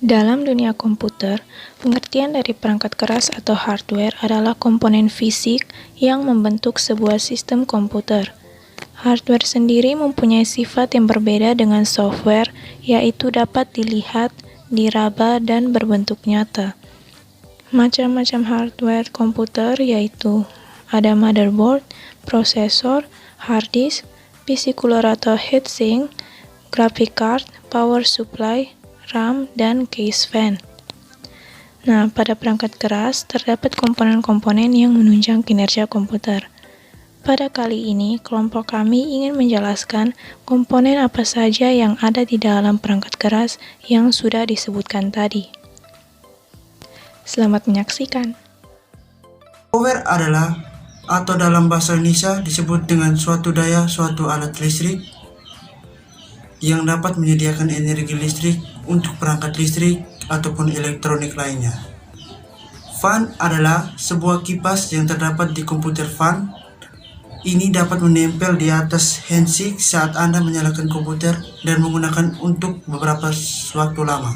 Dalam dunia komputer, pengertian dari perangkat keras atau hardware adalah komponen fisik yang membentuk sebuah sistem komputer. Hardware sendiri mempunyai sifat yang berbeda dengan software, yaitu dapat dilihat, diraba, dan berbentuk nyata. Macam-macam hardware komputer yaitu ada motherboard, prosesor, hard disk, PC cooler atau heatsink, graphic card, power supply, RAM, dan case fan. Nah, pada perangkat keras terdapat komponen-komponen yang menunjang kinerja komputer. Pada kali ini, kelompok kami ingin menjelaskan komponen apa saja yang ada di dalam perangkat keras yang sudah disebutkan tadi. Selamat menyaksikan. Power adalah, atau dalam bahasa Indonesia disebut dengan suatu daya suatu alat listrik yang dapat menyediakan energi listrik untuk perangkat listrik ataupun elektronik lainnya. Fan adalah sebuah kipas yang terdapat di komputer fan. Ini dapat menempel di atas handshake saat Anda menyalakan komputer dan menggunakan untuk beberapa waktu lama.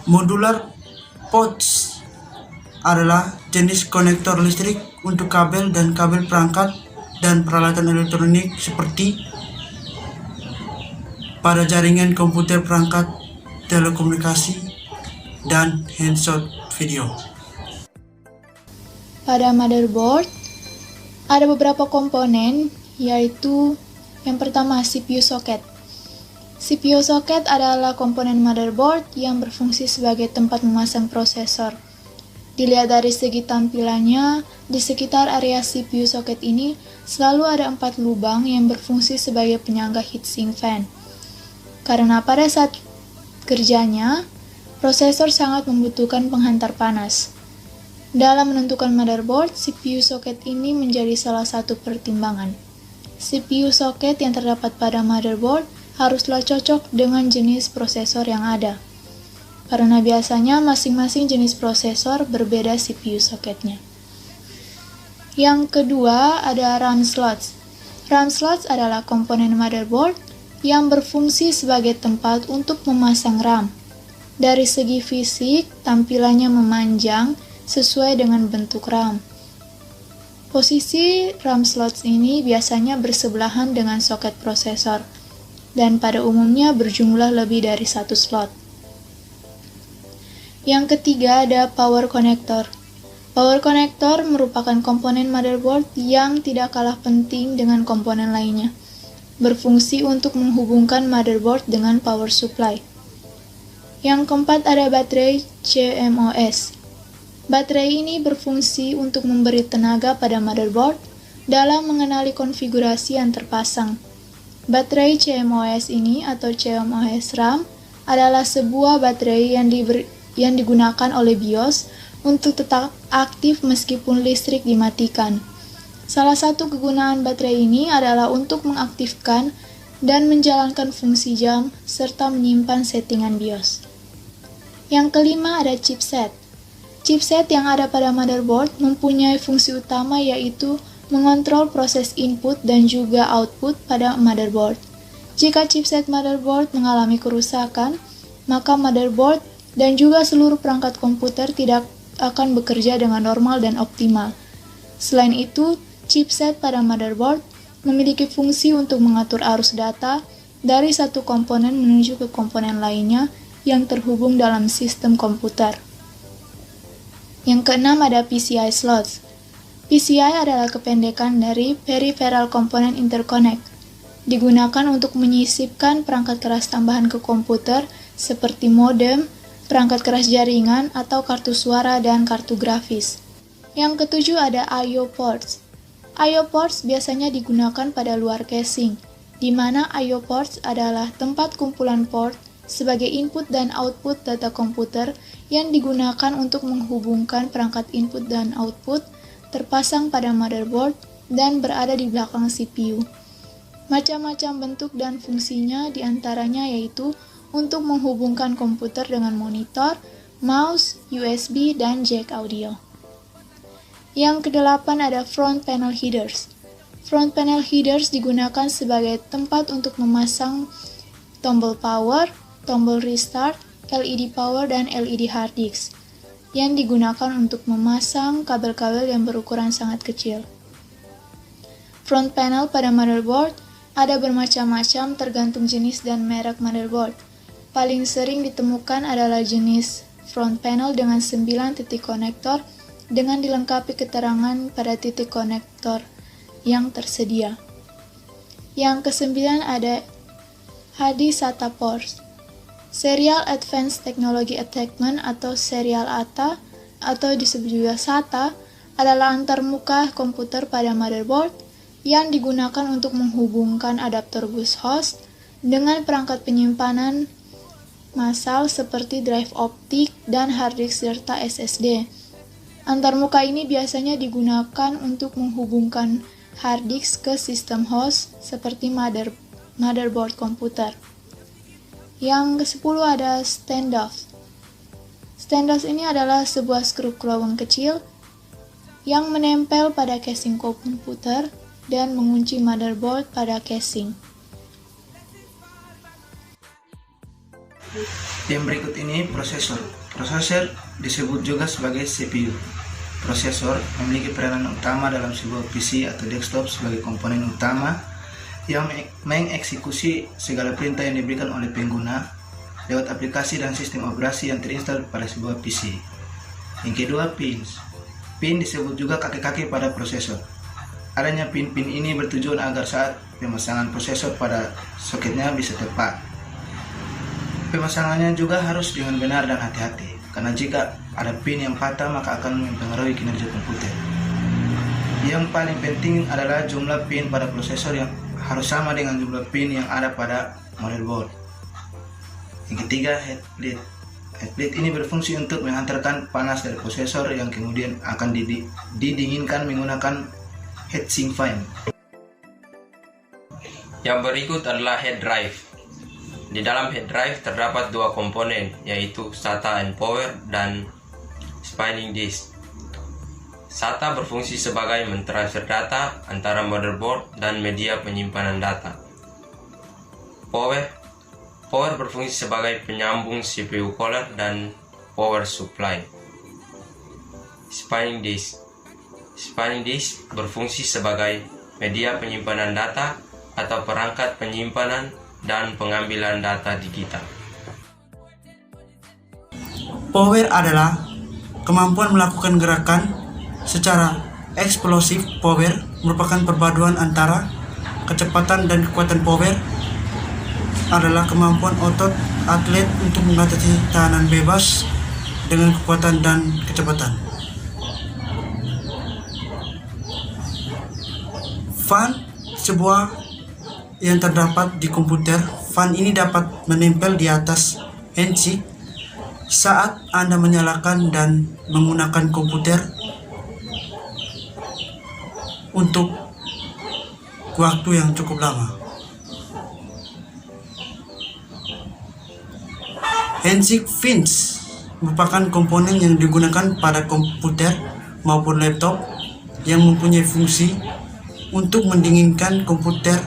Modular ports adalah jenis konektor listrik untuk kabel dan kabel perangkat dan peralatan elektronik seperti pada jaringan komputer, perangkat telekomunikasi, dan handset video. Pada motherboard, ada beberapa komponen, yaitu yang pertama CPU socket. CPU socket adalah komponen motherboard yang berfungsi sebagai tempat memasang prosesor. Dilihat dari segi tampilannya, di sekitar area CPU socket ini selalu ada 4 lubang yang berfungsi sebagai penyangga heatsink fan. Karena pada saat kerjanya, prosesor sangat membutuhkan penghantar panas. Dalam menentukan motherboard, CPU socket ini menjadi salah satu pertimbangan. CPU socket yang terdapat pada motherboard haruslah cocok dengan jenis prosesor yang ada. Karena biasanya masing-masing jenis prosesor berbeda CPU socketnya. Yang kedua ada RAM slots. RAM slots adalah komponen motherboard yang berfungsi sebagai tempat untuk memasang RAM. Dari segi fisik, tampilannya memanjang sesuai dengan bentuk RAM. Posisi RAM slots ini biasanya bersebelahan dengan soket prosesor, dan pada umumnya berjumlah lebih dari 1 slot. Yang ketiga ada power connector. Power connector merupakan komponen motherboard yang tidak kalah penting dengan komponen lainnya. Berfungsi untuk menghubungkan motherboard dengan power supply. Yang keempat ada baterai CMOS. Baterai ini berfungsi untuk memberi tenaga pada motherboard dalam mengenali konfigurasi yang terpasang. Baterai CMOS ini atau CMOS RAM adalah sebuah baterai yang digunakan oleh BIOS untuk tetap aktif meskipun listrik dimatikan. Salah satu kegunaan baterai ini adalah untuk mengaktifkan dan menjalankan fungsi jam serta menyimpan settingan BIOS. Yang kelima ada chipset. Chipset yang ada pada motherboard mempunyai fungsi utama yaitu mengontrol proses input dan juga output pada motherboard. Jika chipset motherboard mengalami kerusakan, maka motherboard dan juga seluruh perangkat komputer tidak akan bekerja dengan normal dan optimal. Selain itu, chipset pada motherboard memiliki fungsi untuk mengatur arus data dari satu komponen menuju ke komponen lainnya yang terhubung dalam sistem komputer. Yang keenam ada PCI slots. PCI adalah kependekan dari Peripheral Component Interconnect. Digunakan untuk menyisipkan perangkat keras tambahan ke komputer seperti modem, perangkat keras jaringan, atau kartu suara dan kartu grafis. Yang ketujuh ada I/O ports. I/O ports biasanya digunakan pada luar casing, di mana I/O ports adalah tempat kumpulan port sebagai input dan output data komputer yang digunakan untuk menghubungkan perangkat input dan output terpasang pada motherboard dan berada di belakang CPU. Macam-macam bentuk dan fungsinya diantaranya yaitu untuk menghubungkan komputer dengan monitor, mouse, USB, dan jack audio. Yang kedelapan ada front panel headers. Front panel headers digunakan sebagai tempat untuk memasang tombol power, tombol restart, LED power, dan LED hard disk yang digunakan untuk memasang kabel-kabel yang berukuran sangat kecil. Front panel pada motherboard ada bermacam-macam tergantung jenis dan merek motherboard. Paling sering ditemukan adalah jenis front panel dengan 9 titik konektor dengan dilengkapi keterangan pada titik konektor yang tersedia. Yang ke-9 ada HD SATA ports. Serial Advanced Technology Attachment atau serial ATA atau disebut juga SATA adalah antarmuka komputer pada motherboard yang digunakan untuk menghubungkan adaptor bus host dengan perangkat penyimpanan massal seperti drive optik dan hard disk serta SSD. Antarmuka ini biasanya digunakan untuk menghubungkan hard disk ke sistem host seperti motherboard komputer. Yang ke-10 ada standoff. Standoff ini adalah sebuah skru kelowang kecil yang menempel pada casing komputer dan mengunci motherboard pada casing. Yang berikut ini prosesor. Prosesor disebut juga sebagai CPU. Prosesor memiliki peranan utama dalam sebuah PC atau desktop sebagai komponen utama yang mengeksekusi segala perintah yang diberikan oleh pengguna lewat aplikasi dan sistem operasi yang terinstal pada sebuah PC. Yang kedua, pins. Pin disebut juga kaki-kaki pada prosesor. Adanya pin-pin ini bertujuan agar saat pemasangan prosesor pada soketnya bisa tepat. Pemasangannya juga harus dengan benar dan hati-hati, karena jika ada pin yang patah maka akan mempengaruhi kinerja komputer. Yang paling penting adalah jumlah pin pada prosesor yang harus sama dengan jumlah pin yang ada pada motherboard. Yang ketiga, head plate. Head plate ini berfungsi untuk menghantarkan panas dari prosesor yang kemudian akan didinginkan menggunakan heatsink fan. Yang berikut adalah head drive. Di dalam head drive terdapat dua komponen, yaitu SATA and power dan spinning disk. SATA berfungsi sebagai mentransfer data antara motherboard dan media penyimpanan data. Power berfungsi sebagai penyambung CPU cooler dan power supply. Spinning disk berfungsi sebagai media penyimpanan data atau perangkat penyimpanan dan pengambilan data digital. Power adalah kemampuan melakukan gerakan secara eksplosif. Power merupakan perpaduan antara kecepatan dan kekuatan. Power adalah kemampuan otot atlet untuk mengatasi tahanan bebas dengan kekuatan dan kecepatan. Fan, sebuah yang terdapat di komputer. Fan ini dapat menempel di atas handset saat Anda menyalakan dan menggunakan komputer untuk waktu yang cukup lama. Handset fins merupakan komponen yang digunakan pada komputer maupun laptop yang mempunyai fungsi untuk mendinginkan komputer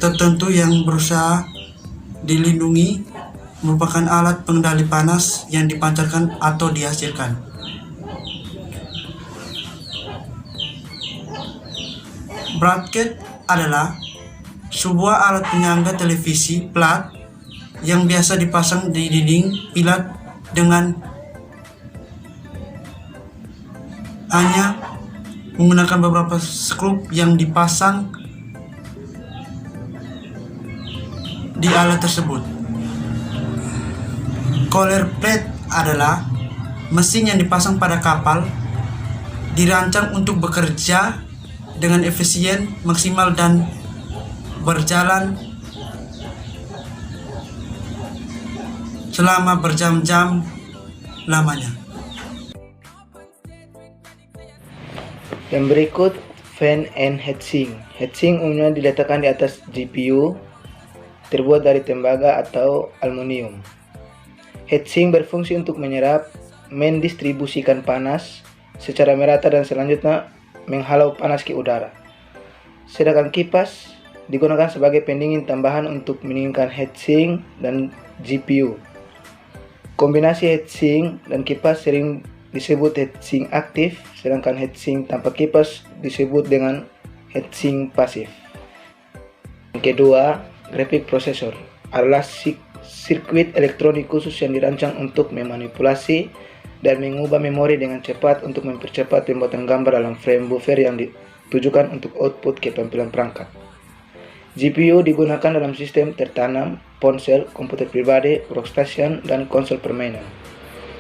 tertentu yang berusaha dilindungi. Merupakan alat pengendali panas yang dipancarkan atau dihasilkan. Bracket adalah sebuah alat penyangga televisi plat yang biasa dipasang di dinding pilat dengan hanya menggunakan beberapa skrup yang dipasang di alat tersebut. Cooler plate adalah mesin yang dipasang pada kapal, dirancang untuk bekerja dengan efisien, maksimal, dan berjalan selama berjam-jam lamanya. Yang berikut, fan and heatsink. Heatsink umumnya diletakkan di atas GPU, terbuat dari tembaga atau aluminium. Heatsink berfungsi untuk menyerap, mendistribusikan panas secara merata dan selanjutnya menghalau panas ke udara. Sedangkan kipas digunakan sebagai pendingin tambahan untuk mendinginkan heatsink dan GPU. Kombinasi heatsink dan kipas sering disebut heatsink aktif, sedangkan heatsink tanpa kipas disebut dengan heatsink pasif. Yang kedua, graphic processor adalah sirkuit elektronik khusus yang dirancang untuk memanipulasi dan mengubah memori dengan cepat untuk mempercepat pembuatan gambar dalam frame buffer yang ditujukan untuk output ke tampilan perangkat. GPU digunakan dalam sistem tertanam, ponsel, komputer pribadi, workstation, dan konsol permainan.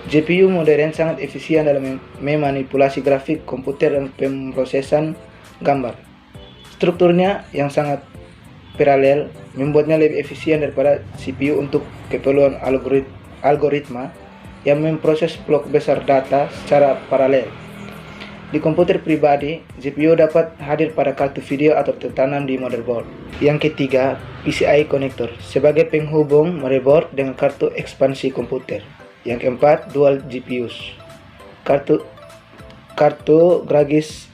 GPU modern sangat efisien dalam memanipulasi grafik komputer dan pemrosesan gambar. Strukturnya yang sangat paralel membuatnya lebih efisien daripada CPU untuk keperluan algoritma yang memproses blok besar data secara paralel. Di komputer pribadi, GPU dapat hadir pada kartu video atau tertanam di motherboard. Yang ketiga, PCI connector sebagai penghubung motherboard dengan kartu ekspansi komputer. Yang keempat, dual GPUs. Kartu grafis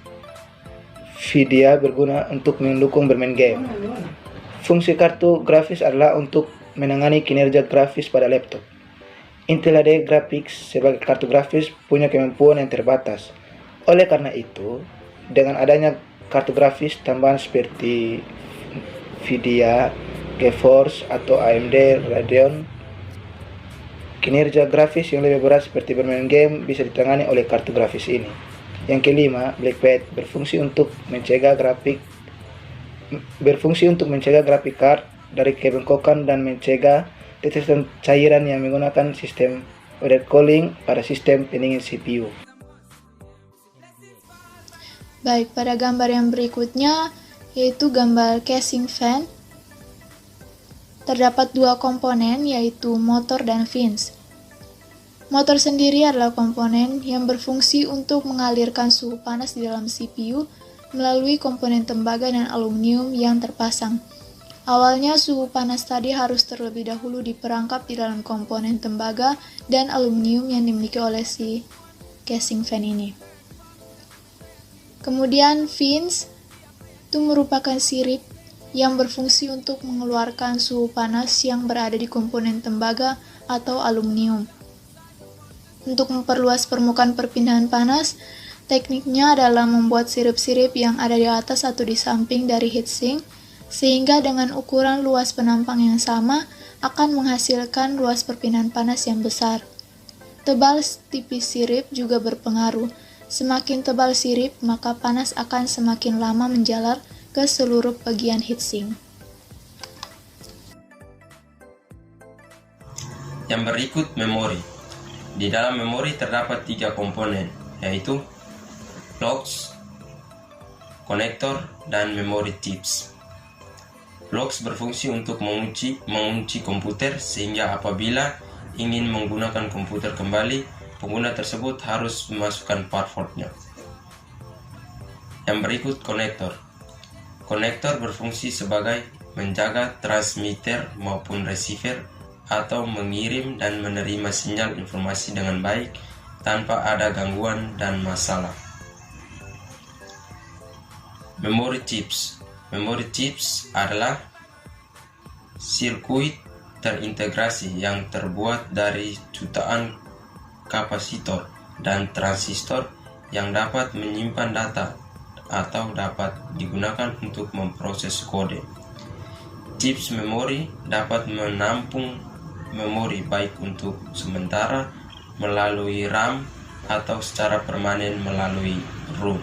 Nvidia berguna untuk mendukung bermain game. Fungsi kartu grafis adalah untuk menangani kinerja grafis pada laptop. Intel HD Graphics sebagai kartu grafis punya kemampuan yang terbatas. Oleh karena itu, dengan adanya kartu grafis tambahan seperti Nvidia, GeForce, atau AMD Radeon, kinerja grafis yang lebih berat seperti bermain game bisa ditangani oleh kartu grafis ini. Yang kelima, Blackpad berfungsi untuk mencegah grafik card dari kebengkokan dan mencegah tetesan cairan yang menggunakan sistem water cooling pada sistem pendingin CPU. Baik, pada gambar yang berikutnya yaitu gambar casing fan. Terdapat dua komponen yaitu motor dan fins. Motor sendiri adalah komponen yang berfungsi untuk mengalirkan suhu panas di dalam CPU melalui komponen tembaga dan aluminium yang terpasang. Awalnya suhu panas tadi harus terlebih dahulu diperangkap di dalam komponen tembaga dan aluminium yang dimiliki oleh si casing fan ini. Kemudian fins itu merupakan sirip yang berfungsi untuk mengeluarkan suhu panas yang berada di komponen tembaga atau aluminium. Untuk memperluas permukaan perpindahan panas, tekniknya adalah membuat sirip-sirip yang ada di atas atau di samping dari heatsink, sehingga dengan ukuran luas penampang yang sama akan menghasilkan luas perpindahan panas yang besar. Tebal tipis sirip juga berpengaruh. Semakin tebal sirip, maka panas akan semakin lama menjalar ke seluruh bagian heatsink. Yang berikut memori. Di dalam memori terdapat 3 komponen, yaitu blocks, konektor, dan memory chips. Blocks berfungsi untuk mengunci komputer sehingga apabila ingin menggunakan komputer kembali, pengguna tersebut harus memasukkan passwordnya. Yang berikut konektor. Konektor berfungsi sebagai menjaga transmitter maupun receiver atau mengirim dan menerima sinyal informasi dengan baik tanpa ada gangguan dan masalah. Memory chips. Memory chips adalah sirkuit terintegrasi yang terbuat dari jutaan kapasitor dan transistor yang dapat menyimpan data atau dapat digunakan untuk memproses kode. Chips memori dapat menampung memori baik untuk sementara melalui RAM atau secara permanen melalui ROM.